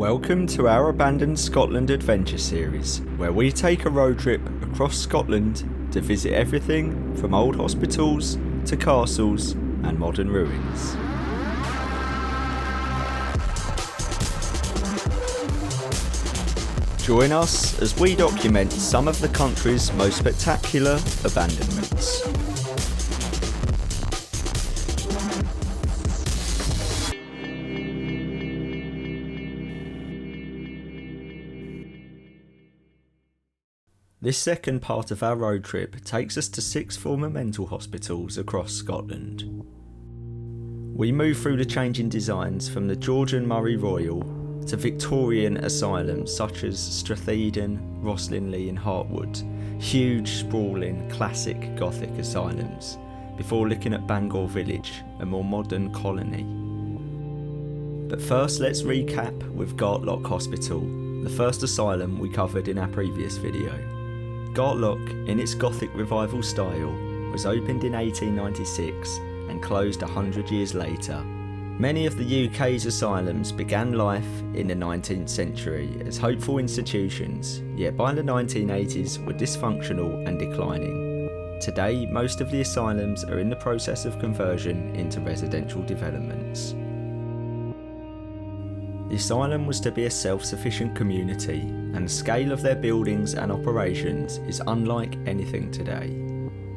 Welcome to our Abandoned Scotland Adventure series, where we take a road trip across Scotland to visit everything from old hospitals to castles and modern ruins. Join us as we document some of the country's most spectacular abandonments. This second part of our road trip takes us to 6 former mental hospitals across Scotland. We move through the changing designs from the Georgian Murray Royal to Victorian asylums such as Stratheden, Roslin Lee and Hartwood, huge, sprawling, classic Gothic asylums, before looking at Bangour Village, a more modern colony. But first let's recap with Gartlock Hospital, the first asylum we covered in our previous video. Gartlock, in its Gothic revival style, was opened in 1896 and closed 100 years later. Many of the UK's asylums began life in the 19th century as hopeful institutions, yet by the 1980s were dysfunctional and declining. Today, most of the asylums are in the process of conversion into residential developments. The asylum was to be a self-sufficient community, and the scale of their buildings and operations is unlike anything today.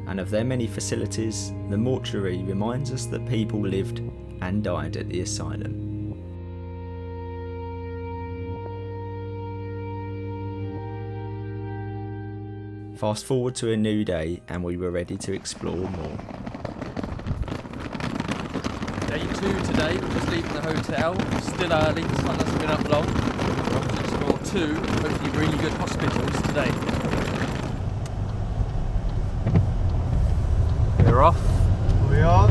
And of their many facilities, the mortuary reminds us that people lived and died at the asylum. Fast forward to a new day and we were ready to explore more. Day 2 today, we're just leaving the hotel, still early, the sun hasn't been up long. We're off to explore 2, hopefully really good hospitals today. We're off. We are.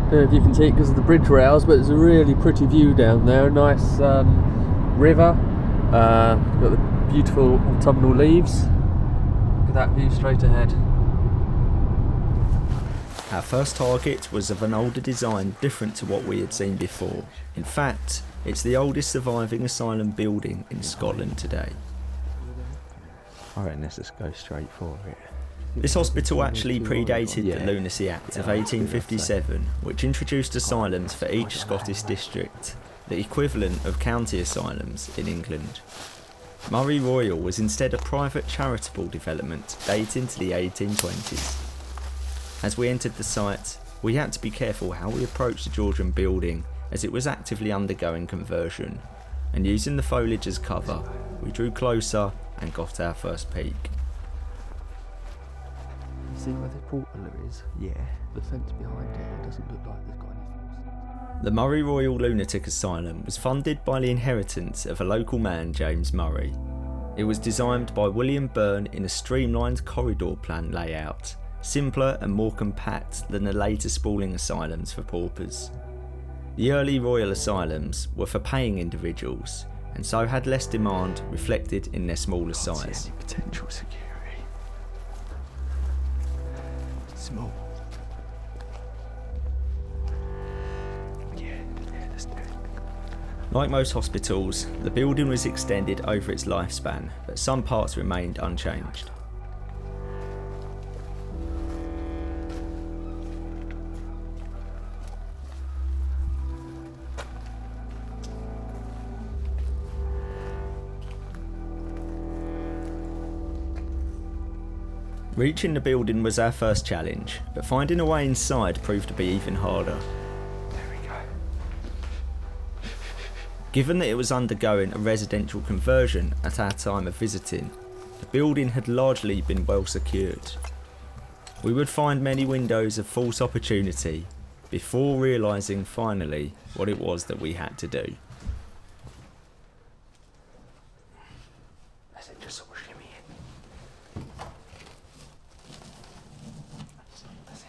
I don't know if you can see it because of the bridge rails, but it's a really pretty view down there. A nice river, got the beautiful autumnal leaves. Look at that view straight ahead. Our first target was of an older design different to what we had seen before. In fact, it's the oldest surviving asylum building in Scotland today. I reckon let's just go straight for it. This hospital actually predated the Lunacy Act of 1857, which introduced asylums for each Scottish district, the equivalent of county asylums in England. Murray Royal was instead a private charitable development dating to the 1820s. As we entered the site, we had to be careful how we approached the Georgian building as it was actively undergoing conversion, and using the foliage as cover, we drew closer and got our first peek. See where the portal is? Yeah. The fence behind it doesn't look like they've got any. The Murray Royal Lunatic Asylum was funded by the inheritance of a local man, James Murray. It was designed by William Byrne in a streamlined corridor plan layout, simpler and more compact than the later sprawling asylums for paupers. The early royal asylums were for paying individuals, and so had less demand reflected in their smaller size. Any potential security. Small. Yeah, let's do it. Like most hospitals, the building was extended over its lifespan, but some parts remained unchanged. Reaching the building was our first challenge, but finding a way inside proved to be even harder. There we go. Given that it was undergoing a residential conversion at our time of visiting, the building had largely been well secured. We would find many windows of false opportunity before realising finally what it was that we had to do. That's it, just sort of shimmy in. That's it. That's it.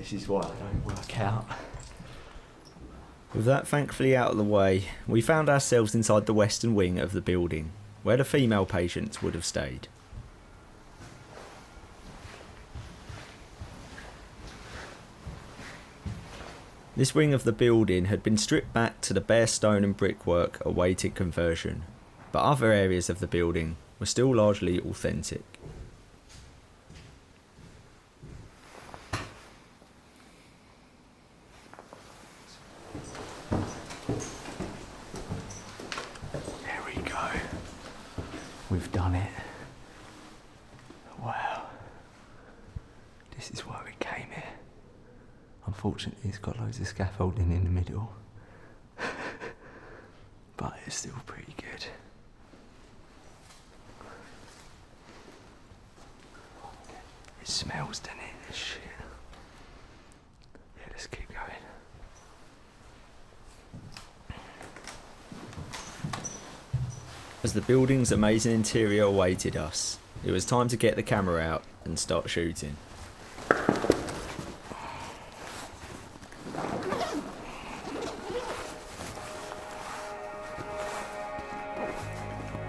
This is why I don't work out. With that thankfully out of the way, we found ourselves inside the western wing of the building, where the female patients would have stayed. This wing of the building had been stripped back to the bare stone and brickwork awaited conversion, but other areas of the building were still largely authentic. There we go. We've done it. Wow. This is why we came here. Unfortunately, it's got loads of scaffolding in the middle. But it's still pretty good. It smells, doesn't it? This shit. Yeah, let's keep going. As the building's amazing interior awaited us, it was time to get the camera out and start shooting.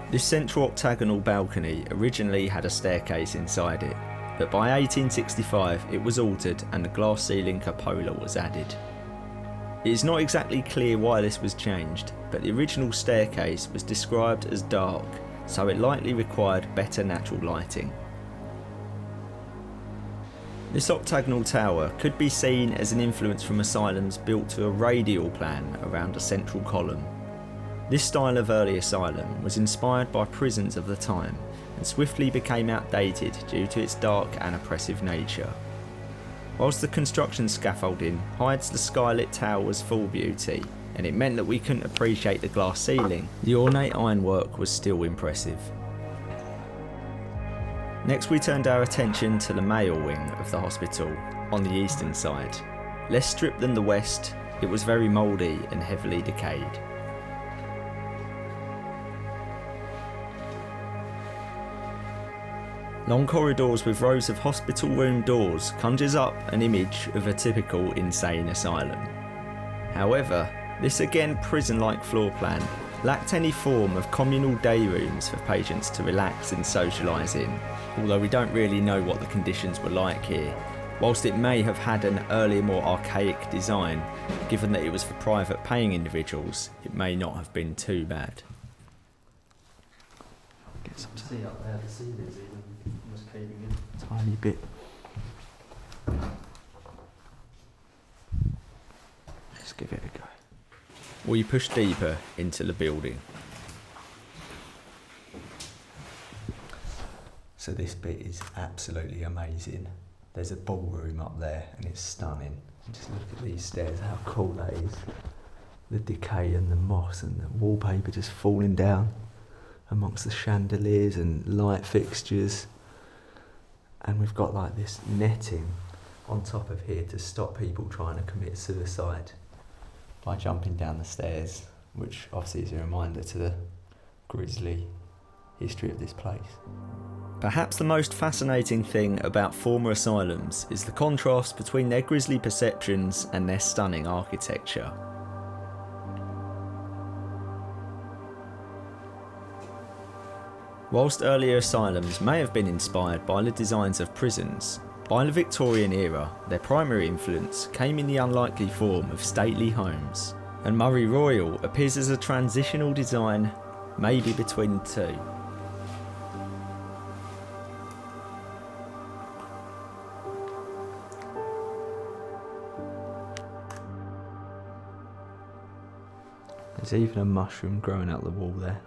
This central octagonal balcony originally had a staircase inside it, but by 1865 it was altered and a glass ceiling cupola was added. It is not exactly clear why this was changed, but the original staircase was described as dark, so it likely required better natural lighting. This octagonal tower could be seen as an influence from asylums built to a radial plan around a central column. This style of early asylum was inspired by prisons of the time and swiftly became outdated due to its dark and oppressive nature. Whilst the construction scaffolding hides the skylit tower's full beauty, and it meant that we couldn't appreciate the glass ceiling, the ornate ironwork was still impressive. Next we turned our attention to the male wing of the hospital, on the eastern side. Less stripped than the west, it was very mouldy and heavily decayed. Long corridors with rows of hospital room doors conjures up an image of a typical insane asylum. However, this again prison-like floor plan lacked any form of communal day rooms for patients to relax and socialise in, although we don't really know what the conditions were like here. Whilst it may have had an earlier, more archaic design, given that it was for private paying individuals, it may not have been too bad. Get some See up there, the ceiling's even almost caving in. tiny bit. Let's give it a go. We pushed deeper into the building. So this bit is absolutely amazing. There's a ballroom up there and it's stunning. Just look at these stairs, how cool that is. The decay and the moss and the wallpaper just falling down amongst the chandeliers and light fixtures. And we've got like this netting on top of here to stop people trying to commit suicide by jumping down the stairs, which obviously is a reminder to the grisly history of this place. Perhaps the most fascinating thing about former asylums is the contrast between their grisly perceptions and their stunning architecture. Whilst earlier asylums may have been inspired by the designs of prisons, by the Victorian era their primary influence came in the unlikely form of stately homes, and Murray Royal appears as a transitional design, maybe between the two. There's even a mushroom growing out the wall there.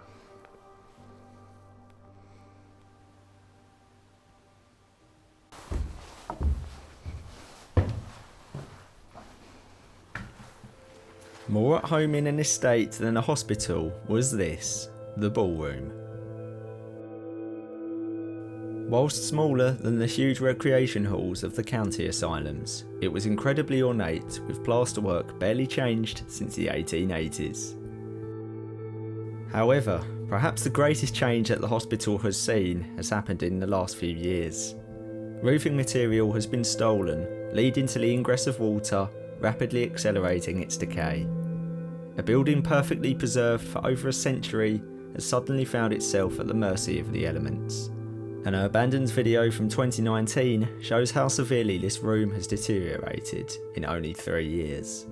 More at home in an estate than a hospital was this, the ballroom. Whilst smaller than the huge recreation halls of the county asylums, it was incredibly ornate with plasterwork barely changed since the 1880s. However, perhaps the greatest change that the hospital has seen has happened in the last few years. Roofing material has been stolen, leading to the ingress of water, rapidly accelerating its decay. A building perfectly preserved for over a century has suddenly found itself at the mercy of the elements. An abandoned video from 2019 shows how severely this room has deteriorated in only 3 years.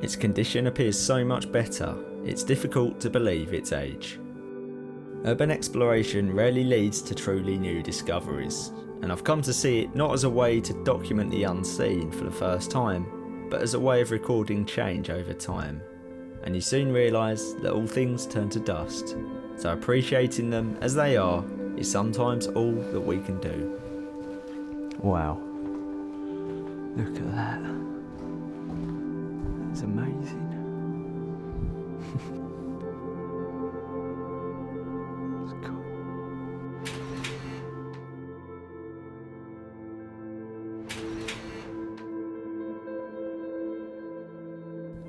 Its condition appears so much better, it's difficult to believe its age. Urban exploration rarely leads to truly new discoveries, and I've come to see it not as a way to document the unseen for the first time, but as a way of recording change over time. And you soon realise that all things turn to dust, so appreciating them as they are is sometimes all that we can do. Wow. Look at that. That's amazing. It's cool.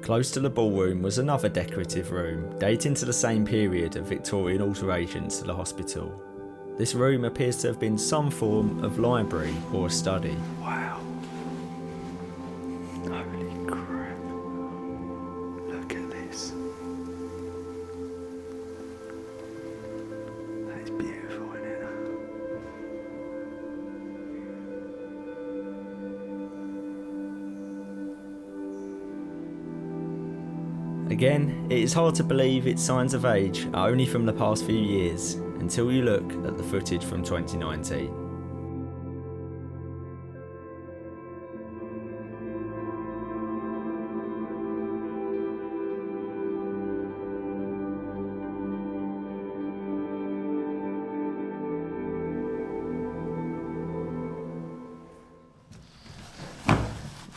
Close to the ballroom was another decorative room, dating to the same period of Victorian alterations to the hospital. This room appears to have been some form of library or a study. Wow. Holy crap. Look at this. That is beautiful, isn't it? Again, it is hard to believe its signs of age are only from the past few years, until you look at the footage from 2019.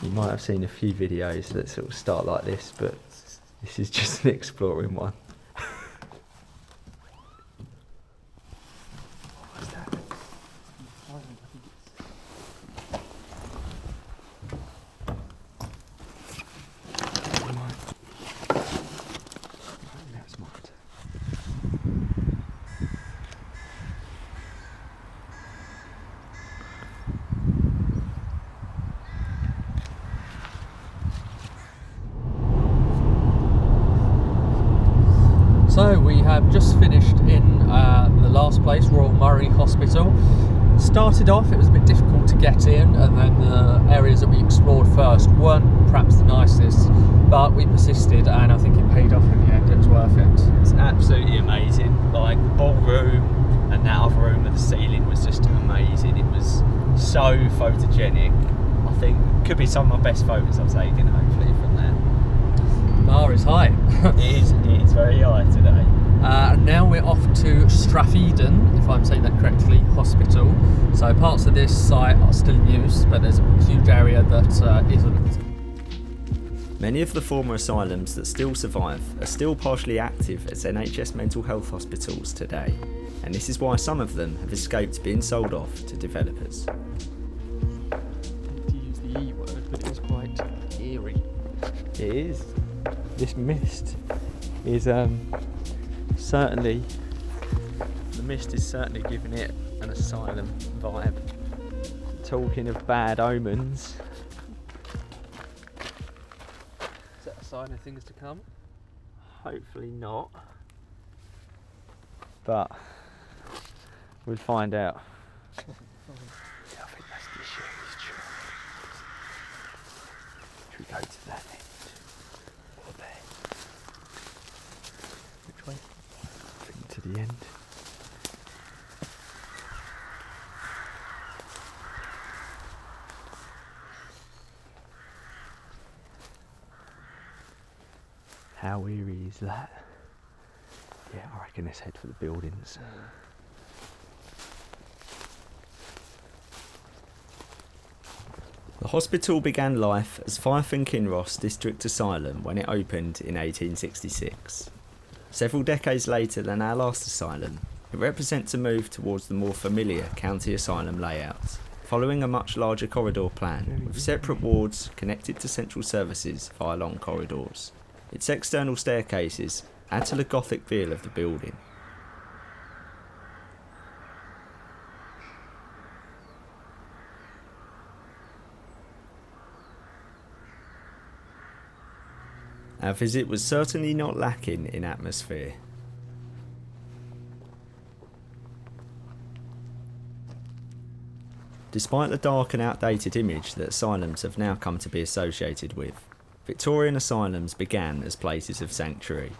You might have seen a few videos that sort of start like this, but this is just an exploring one. What was that? That's mine. So we have just finished in the last place, Royal Murray Hospital. Started off, it was a bit difficult to get in, and then the areas that we explored first weren't perhaps the nicest, but we persisted and I think it paid off in the end. It was worth it. It's absolutely amazing. Like the ballroom and that other room with the ceiling was just amazing. It was so photogenic. I think it could be some of my best photos I've taken, hopefully, from there. Bar is high. It is very high today. Now we're off to Stratheden, if I'm saying that correctly, hospital. So parts of this site are still in use, but there's a huge area that isn't. Many of the former asylums that still survive are still partially active as NHS mental health hospitals today, and this is why some of them have escaped being sold off to developers. To use the E word, but it is quite eerie. It is. This mist is certainly, the mist is certainly giving it an asylum vibe. Talking of bad omens. Is that a sign of things to come? Hopefully not. But we'll find out. Yeah, I think that's disused. Should we go to that end? Or there? Which way? I think to the end. How eerie is that? Yeah, I reckon let's head for the buildings. The hospital began life as Fife and Kinross District Asylum when it opened in 1866. Several decades later than our last asylum, it represents a move towards the more familiar county asylum layout, following a much larger corridor plan with separate wards connected to central services via long corridors. Its external staircases add to the gothic feel of the building. Our visit was certainly not lacking in atmosphere. Despite the dark and outdated image that asylums have now come to be associated with, Victorian asylums began as places of sanctuary.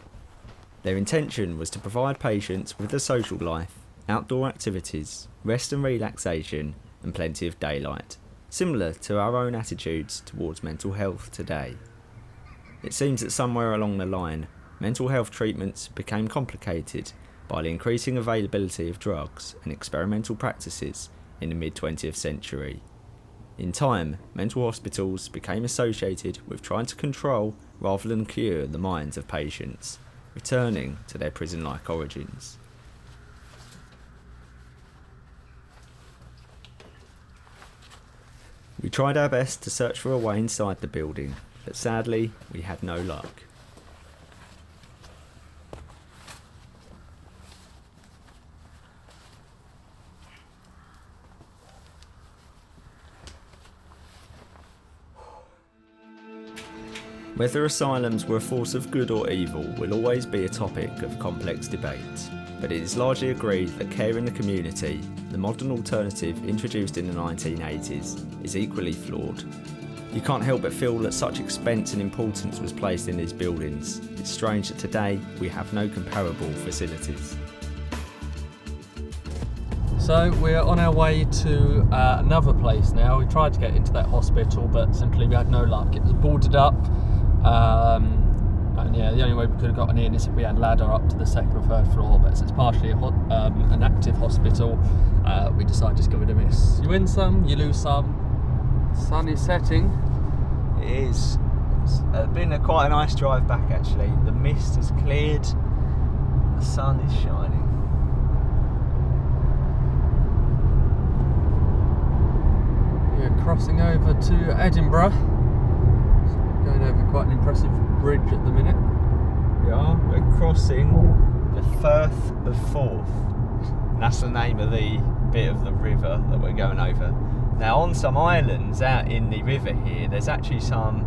Their intention was to provide patients with a social life, outdoor activities, rest and relaxation, and plenty of daylight, similar to our own attitudes towards mental health today. It seems that somewhere along the line, mental health treatments became complicated by the increasing availability of drugs and experimental practices in the mid-20th century. In time, mental hospitals became associated with trying to control rather than cure the minds of patients, returning to their prison-like origins. We tried our best to search for a way inside the building, but sadly, we had no luck. Whether asylums were a force of good or evil will always be a topic of complex debate, but it is largely agreed that care in the community, the modern alternative introduced in the 1980s, is equally flawed. You can't help but feel that such expense and importance was placed in these buildings. It's strange that today we have no comparable facilities. So we're on our way to another place now. We tried to get into that hospital, but simply we had no luck. It was boarded up, and yeah, the only way we could have gotten in is if we had a ladder up to the second or third floor. But since it's partially an active hospital, we decided to give it a miss. You win some, you lose some. Sun is setting. It is. It's been quite a nice drive back actually. The mist has cleared, the sun is shining. We're crossing over to Edinburgh. Going over quite an impressive bridge at the minute. We are. We're crossing the Firth of Forth. And that's the name of the bit of the river that we're going over. Now on some islands out in the river here, there's actually some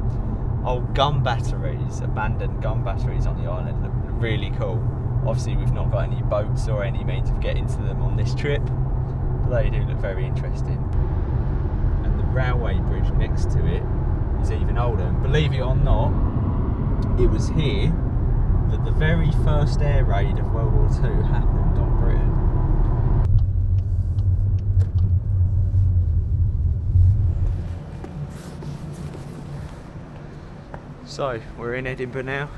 old gun batteries, abandoned gun batteries on the island that are really cool. Obviously we've not got any boats or any means of getting to them on this trip, but they do look very interesting. And the railway bridge next to it is even older, and believe it or not, it was here that the very first air raid of World War II happened on Britain. So, we're in Edinburgh now.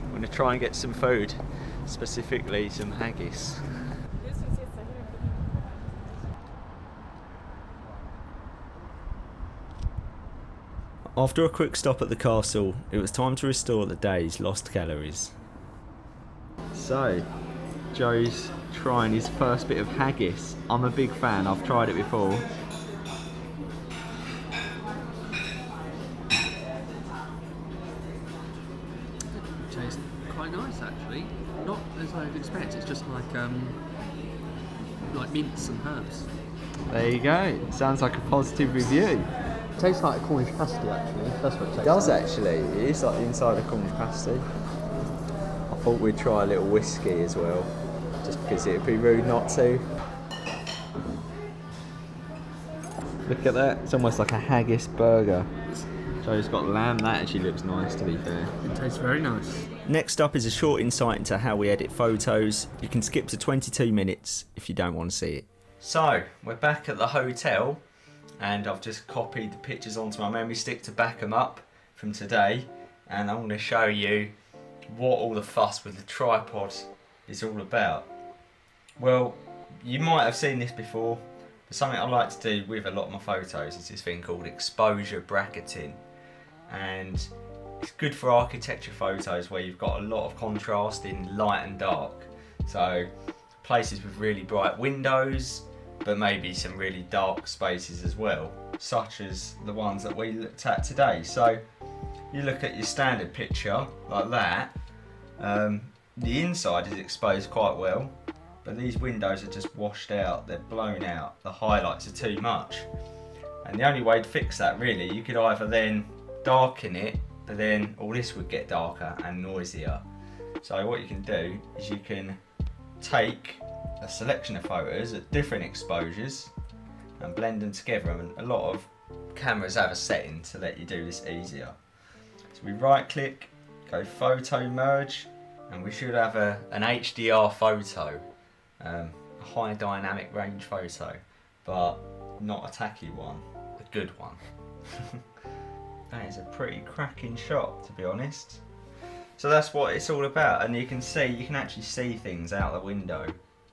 We're going to try and get some food, specifically some haggis. After a quick stop at the castle, it was time to restore the day's lost calories. So, Joe's trying his first bit of haggis. I'm a big fan, I've tried it before. Tastes quite nice actually. Not as I'd expect. It's just like mints and herbs. There you go. Sounds like a positive review. It tastes like a Cornish pasty actually. That's what it tastes It does like. actually. It is like the inside of Cornish pasty. I thought we'd try a little whiskey as well, just because it would be rude not to. Look at that. It's almost like a haggis burger. Joe's got lamb. That actually looks nice, to be fair. It tastes very nice. Next up is a short insight into how we edit photos. You can skip to 22 minutes if you don't want to see it. So, we're back at the hotel, and I've just copied the pictures onto my memory stick to back them up from today, and I'm going to show you what all the fuss with the tripod is all about. Well, you might have seen this before, but something I like to do with a lot of my photos is this thing called exposure bracketing, and it's good for architecture photos where you've got a lot of contrast in light and dark. So places with really bright windows, but maybe some really dark spaces as well, such as the ones that we looked at today. So you look at your standard picture like that, the inside is exposed quite well, but these windows are just washed out, they're blown out, the highlights are too much. And the only way to fix that really, you could either then darken it, but then all this would get darker and noisier. So what you can do is you can take a selection of photos at different exposures and blend them together, and a lot of cameras have a setting to let you do this easier. So we right click, go photo merge, and we should have an HDR photo, a high dynamic range photo, but not a tacky one, a good one. That is a pretty cracking shot, to be honest. So that's what it's all about, and you can actually see things out the window,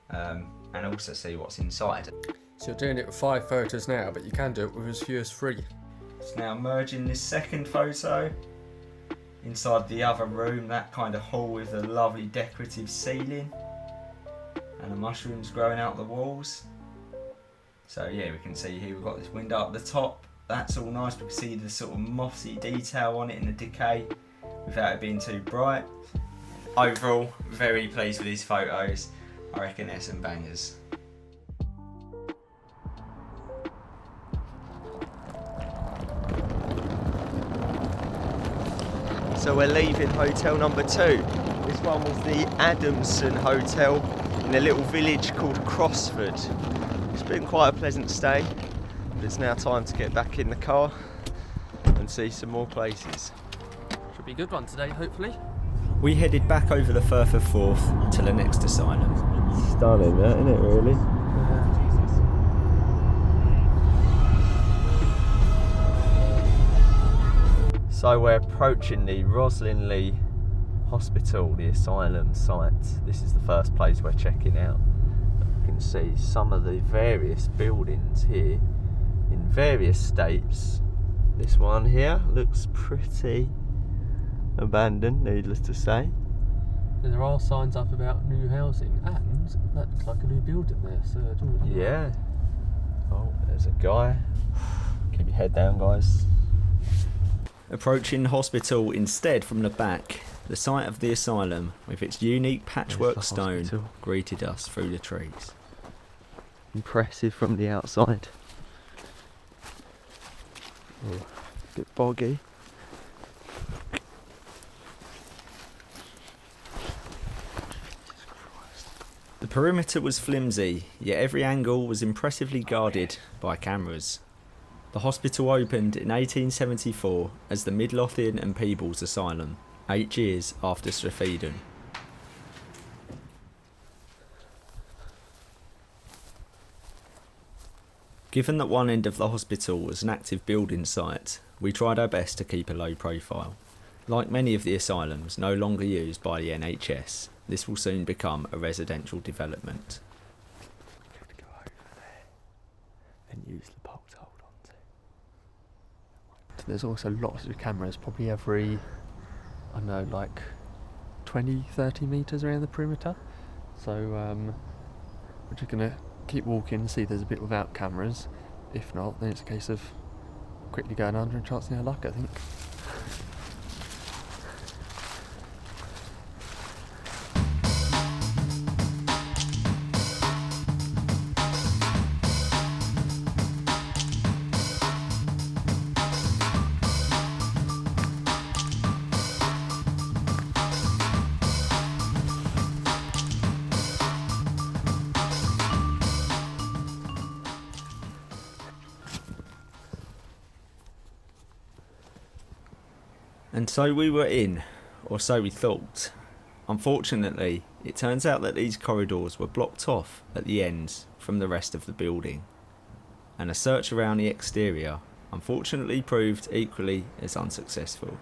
and also see what's inside. So you're doing it with 5 photos now, but you can do it with as few as 3. So now merging this second photo inside the other room, that kind of hall with the lovely decorative ceiling and the mushrooms growing out the walls. So yeah, we can see here we've got this window up the top. That's all nice. We can see the sort of mossy detail on it and the decay without it being too bright. Overall, very pleased with these photos. I reckon they're some bangers. So we're leaving hotel number 2. This one was the Adamson Hotel in a little village called Crossford. It's been quite a pleasant stay, but it's now time to get back in the car and see some more places. Should be a good one today, hopefully. We headed back over the Firth of Forth to the next asylum. Stunning, that, isn't it, really? So we're approaching the Roslin Lee hospital, the asylum site. This is the first place we're checking out. You can see some of the various buildings here in various states. This one here looks pretty abandoned, needless to say. There are signs up about new housing, and that looks like a new building there, so I don't know. Yeah. Oh, there's a guy. Keep your head down, guys. Approaching the hospital instead from the back, the site of the asylum, with its unique patchwork stone, greeted us through the trees. Impressive from the outside. Oh, a bit boggy. The perimeter was flimsy, yet every angle was impressively guarded by cameras. The hospital opened in 1874 as the Midlothian and Peebles Asylum, 8 years after Stratheden. Given that one end of the hospital was an active building site, we tried our best to keep a low profile. Like many of the asylums no longer used by the NHS, this will soon become a residential development. We have to go over there and use the pole to hold on to. There's also lots of cameras, probably every, I don't know, like 20-30 metres around the perimeter. So we're just going to keep walking and see if there's a bit without cameras. If not, then it's a case of quickly going under and chancing our luck, I think. And so we were in, or so we thought. Unfortunately, it turns out that these corridors were blocked off at the ends from the rest of the building, and a search around the exterior unfortunately proved equally as unsuccessful.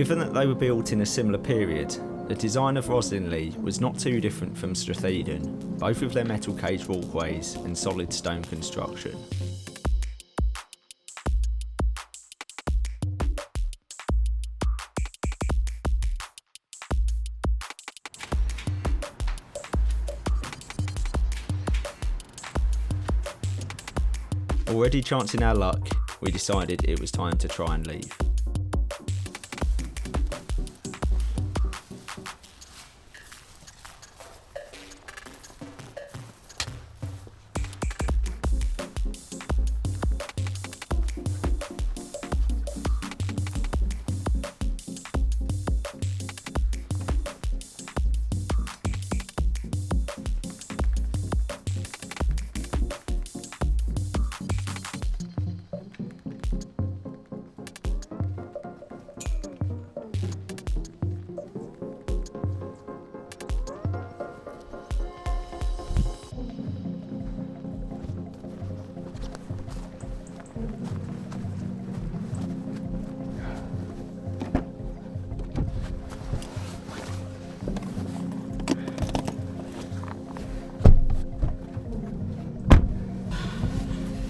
Given that they were built in a similar period, the design of Rosslynlee was not too different from Stratheden, both with their metal cage walkways and solid stone construction. Already chancing our luck, we decided it was time to try and leave.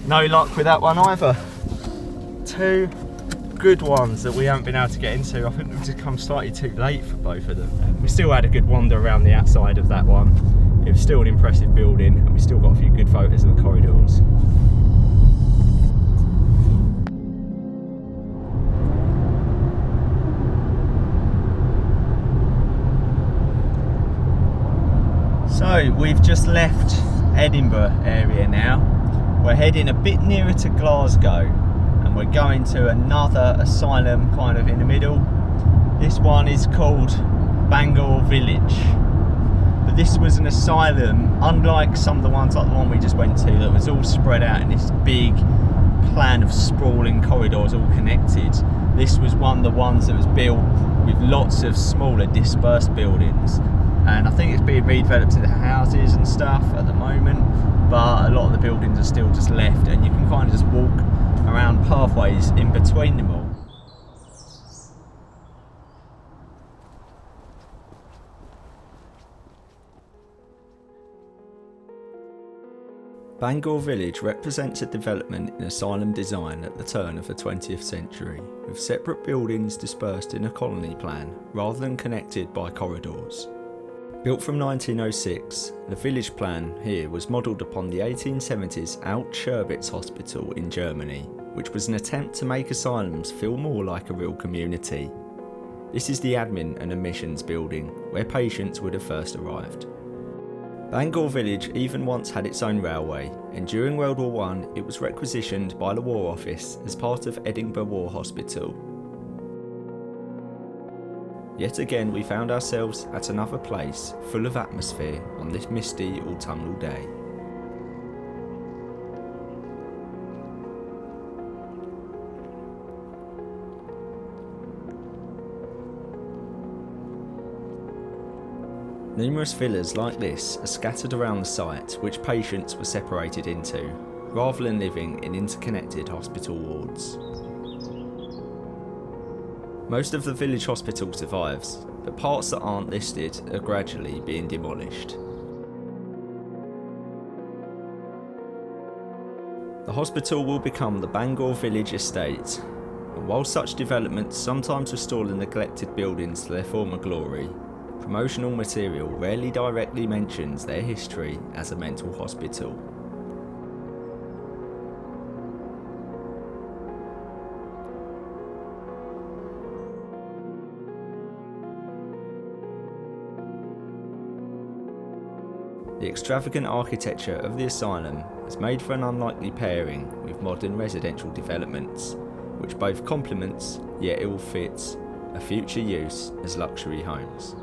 No luck with that one either. Two good ones that we haven't been able to get into. I think we've just come slightly too late for both of them. We still had a good wander around the outside of that one. It was still an impressive building and we still got a few good photos of the corridors. So we've just left Edinburgh area now. We're heading a bit nearer to Glasgow and we're going to another asylum kind of in the middle. This one is called Bangour Village. But this was an asylum, unlike some of the ones like the one we just went to, that was all spread out in this big plan of sprawling corridors all connected. This was one of the ones that was built with lots of smaller dispersed buildings. And I think it's being redeveloped into houses and stuff at the moment, but a lot of the buildings are still just left and you can kind of just walk around pathways in between them all. Bangour Village represents a development in asylum design at the turn of the 20th century, with separate buildings dispersed in a colony plan rather than connected by corridors. Built from 1906, the village plan here was modelled upon the 1870s Alt-Scherbitz Hospital in Germany, which was an attempt to make asylums feel more like a real community. This is the admin and admissions building, where patients would have first arrived. Bangour Village even once had its own railway, and during World War I it was requisitioned by the War Office as part of Edinburgh War Hospital. Yet again we found ourselves at another place full of atmosphere on this misty autumnal day. Numerous villas like this are scattered around the site, which patients were separated into, rather than living in interconnected hospital wards. Most of the village hospital survives, but parts that aren't listed are gradually being demolished. The hospital will become the Bangour Village Estate, and while such developments sometimes restore the neglected buildings to their former glory, promotional material rarely directly mentions their history as a mental hospital. The extravagant architecture of the asylum has made for an unlikely pairing with modern residential developments, which both complements, yet ill fits, a future use as luxury homes.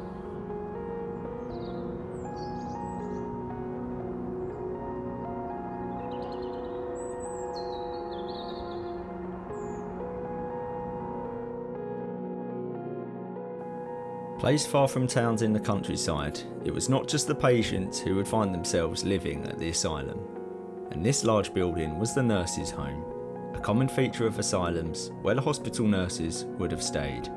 Placed far from towns in the countryside, it was not just the patients who would find themselves living at the asylum. And this large building was the nurses' home, a common feature of asylums where the hospital nurses would have stayed.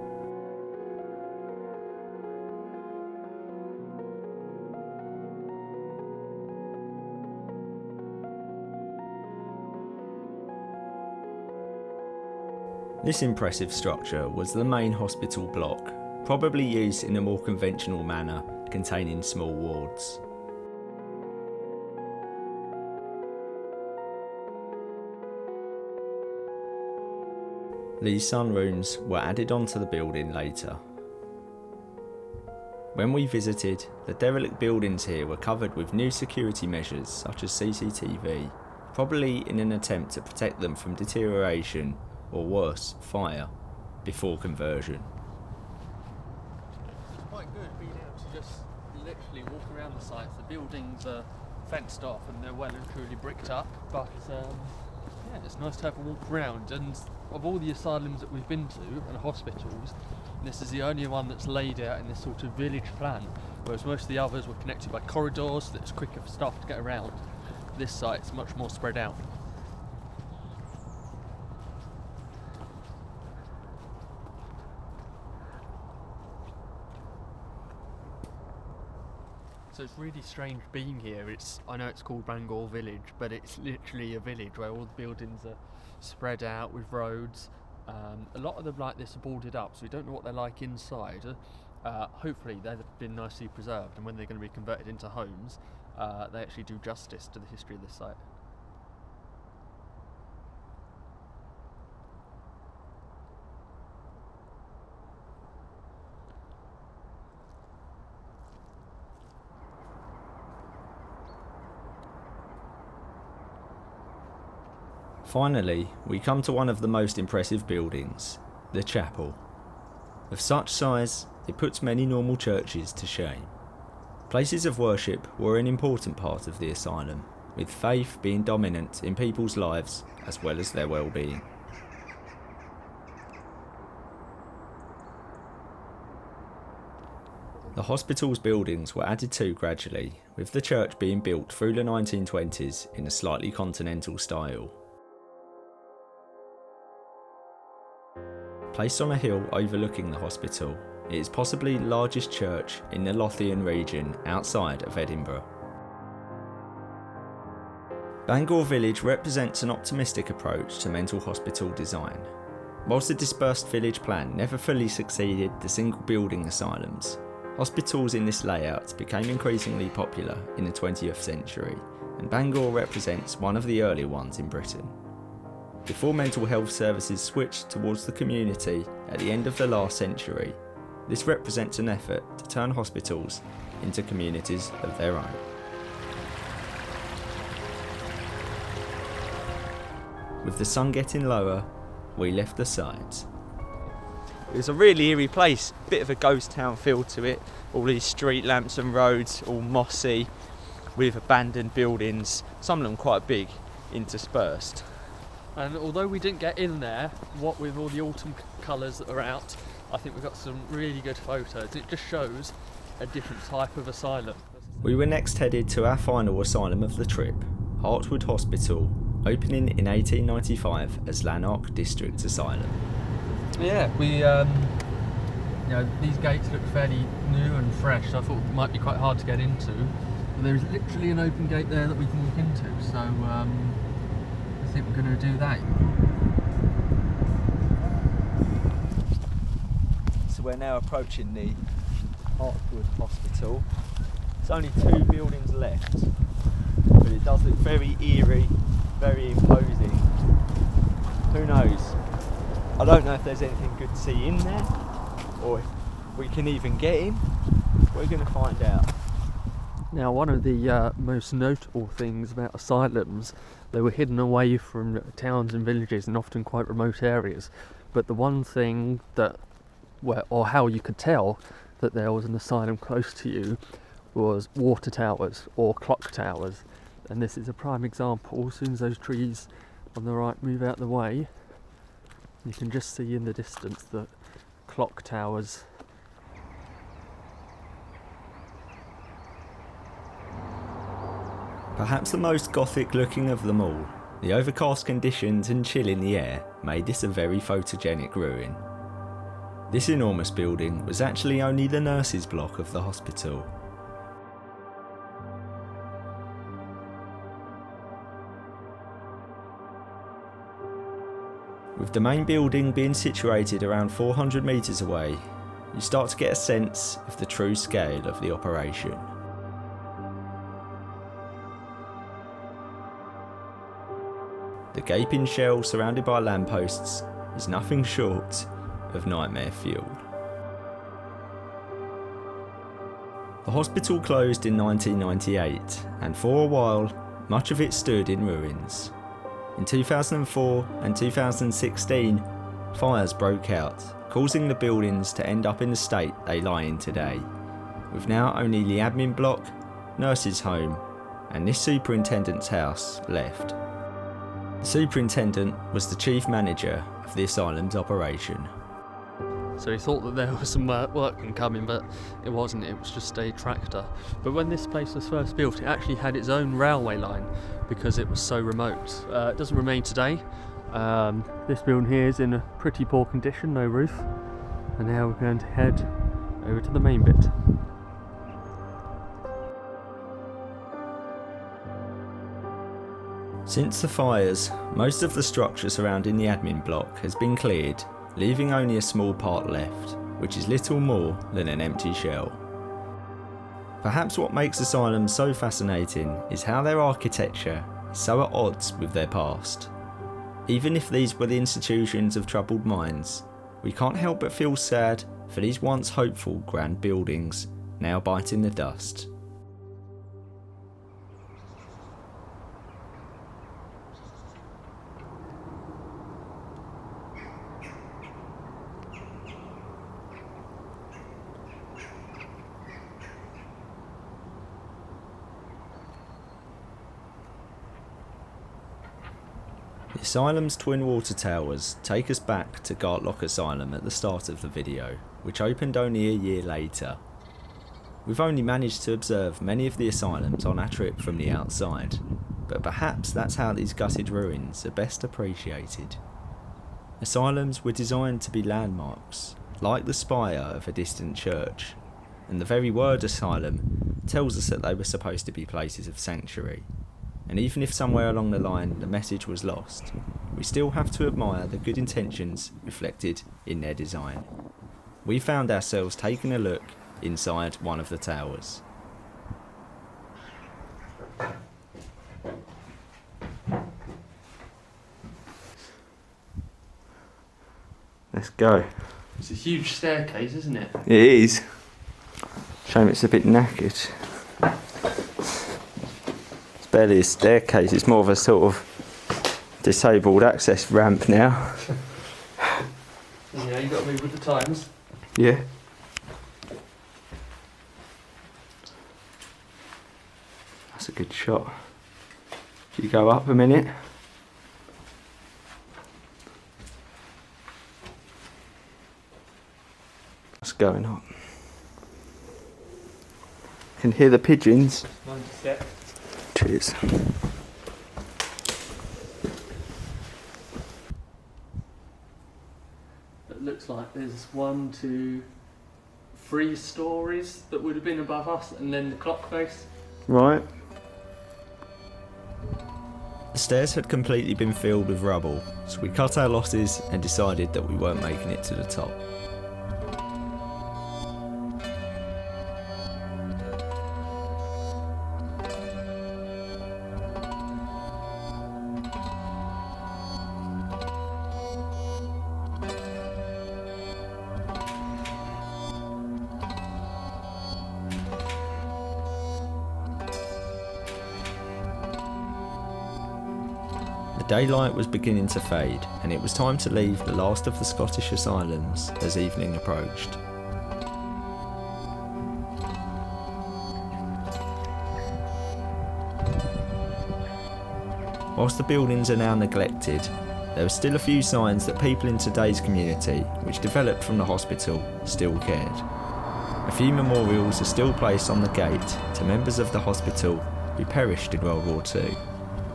This impressive structure was the main hospital block, probably used in a more conventional manner, containing small wards. These sunrooms were added onto the building later. When we visited, the derelict buildings here were covered with new security measures such as CCTV, probably in an attempt to protect them from deterioration or worse, fire, before conversion. It's quite good being able to just literally walk around the sites. The buildings are fenced off and they're well and truly bricked up, but yeah, it's nice to have a walk around. And of all the asylums that we've been to and hospitals, this is the only one that's laid out in this sort of village plan, whereas most of the others were connected by corridors, so it's quicker for staff to get around. This site's much more spread out. So it's really strange being here. I know it's called Bangour Village, but it's literally a village where all the buildings are spread out with roads. A lot of them like this are boarded up, so we don't know what they're like inside. Hopefully they've been nicely preserved, and when they're going to be converted into homes, they actually do justice to the history of this site. Finally, we come to one of the most impressive buildings, the chapel. Of such size, it puts many normal churches to shame. Places of worship were an important part of the asylum, with faith being dominant in people's lives as well as their well-being. The hospital's buildings were added to gradually, with the church being built through the 1920s in a slightly continental style. Placed on a hill overlooking the hospital, it is possibly the largest church in the Lothian region outside of Edinburgh. Bangour Village represents an optimistic approach to mental hospital design. Whilst the dispersed village plan never fully succeeded the single building asylums, hospitals in this layout became increasingly popular in the 20th century, and Bangour represents one of the earlier ones in Britain. Before mental health services switched towards the community at the end of the last century, this represents an effort to turn hospitals into communities of their own. With the sun getting lower, we left the site. It was a really eerie place, bit of a ghost town feel to it. All these street lamps and roads, all mossy, with abandoned buildings, some of them quite big, interspersed. And although we didn't get in there, what with all the autumn colours that are out, I think we've got some really good photos. It just shows a different type of asylum. We were next headed to our final asylum of the trip, Hartwood Hospital, opening in 1895 as Lanark District Asylum. Yeah, these gates look fairly new and fresh, so I thought it might be quite hard to get into. But there's literally an open gate there that we can walk into, so I think we're going to do that. So we're now approaching the Hartwood Hospital. There's only 2 buildings left, but it does look very eerie, very imposing. Who knows? I don't know if there's anything good to see in there, or if we can even get in. We're going to find out. Now, one of the most notable things about asylums, they were hidden away from towns and villages and often quite remote areas. But the one thing that, or how you could tell that there was an asylum close to you, was water towers or clock towers. And this is a prime example. As soon as those trees on the right move out the way, you can just see in the distance the clock towers. Perhaps the most gothic looking of them all, the overcast conditions and chill in the air made this a very photogenic ruin. This enormous building was actually only the nurses' block of the hospital. With the main building being situated around 400 metres away, you start to get a sense of the true scale of the operation. The gaping shell surrounded by lampposts is nothing short of nightmare fuel. The hospital closed in 1998, and for a while, much of it stood in ruins. In 2004 and 2016, fires broke out, causing the buildings to end up in the state they lie in today, with now only the admin block, nurses' home, and this superintendent's house left. The superintendent was the chief manager of the asylum's operation. So he thought that there was some work coming, but it wasn't, it was just a tractor. But when this place was first built, it actually had its own railway line because it was so remote. It doesn't remain today. This building here is in a pretty poor condition, no roof. And now we're going to head over to the main bit. Since the fires, most of the structure surrounding the admin block has been cleared, leaving only a small part left, which is little more than an empty shell. Perhaps what makes asylums so fascinating is how their architecture is so at odds with their past. Even if these were the institutions of troubled minds, we can't help but feel sad for these once hopeful grand buildings now biting the dust. The asylum's twin water towers take us back to Gartlock Asylum at the start of the video, which opened only a year later. We've only managed to observe many of the asylums on our trip from the outside, but perhaps that's how these gutted ruins are best appreciated. Asylums were designed to be landmarks, like the spire of a distant church, and the very word asylum tells us that they were supposed to be places of sanctuary. And even if somewhere along the line the message was lost, we still have to admire the good intentions reflected in their design. We found ourselves taking a look inside one of the towers. Let's go. It's a huge staircase, isn't it? It is. Shame it's a bit knackered. Barely a staircase, it's more of a sort of disabled access ramp now. Yeah, you got to move with the times. Yeah. That's a good shot. Should you go up a minute? What's going on? Can hear the pigeons. Cheers. It looks like there's 1, 2, 3 stories that would have been above us, and then the clock face. Right. The stairs had completely been filled with rubble, so we cut our losses and decided that we weren't making it to the top. Daylight was beginning to fade, and it was time to leave the last of the Scottish asylums as evening approached. Whilst the buildings are now neglected, there are still a few signs that people in today's community, which developed from the hospital, still cared. A few memorials are still placed on the gate to members of the hospital who perished in World War II.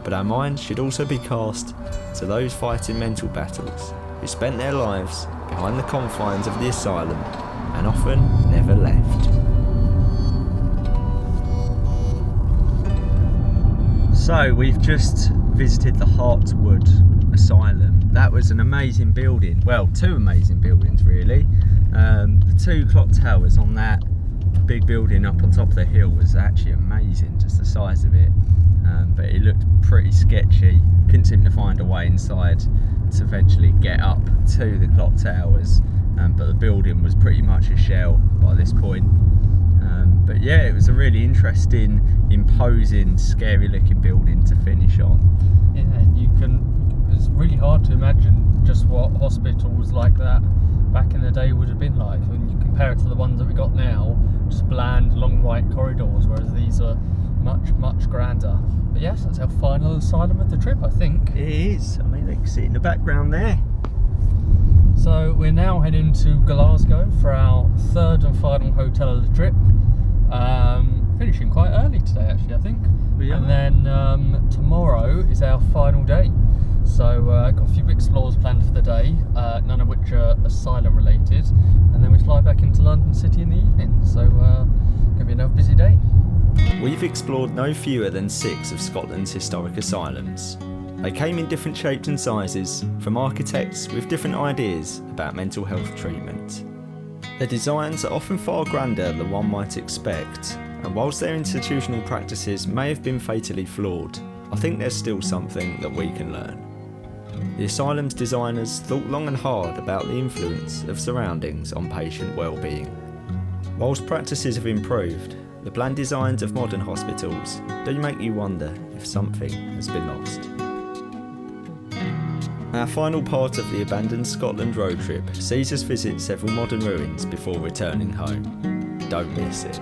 But our minds should also be cast to those fighting mental battles who spent their lives behind the confines of the asylum and often never left. So we've just visited the Hartwood Asylum. that was an amazing building. Well, two amazing buildings really. The two clock towers on that big building up on top of the hill was actually amazing, just the size of it. But it looked pretty sketchy. Couldn't seem to find a way inside to eventually get up to the clock towers. But the building was pretty much a shell by this point. But yeah, it was a really interesting, imposing, scary looking building to finish on. Yeah, and it's really hard to imagine just what hospitals like that back in the day would have been like. When you compare it to the ones that we got now, just bland, long white corridors, whereas these are much, much grander. But yes, that's our final asylum of the trip, I think. It is. I mean, they can see it in the background there. So we're now heading to Glasgow for our third and final hotel of the trip. Finishing quite early today, actually, I think. Yeah. And then tomorrow is our final day. So got a few explores planned for the day, none of which are asylum related. And then we fly back into London City in the evening. So gonna be another busy day. We've explored no fewer than 6 of Scotland's historic asylums. They came in different shapes and sizes, from architects with different ideas about mental health treatment. Their designs are often far grander than one might expect, and whilst their institutional practices may have been fatally flawed, I think there's still something that we can learn. The asylum's designers thought long and hard about the influence of surroundings on patient well-being. Whilst practices have improved, the bland designs of modern hospitals do make you wonder if something has been lost. Our final part of the Abandoned Scotland road trip sees us visit several modern ruins before returning home. Don't miss it.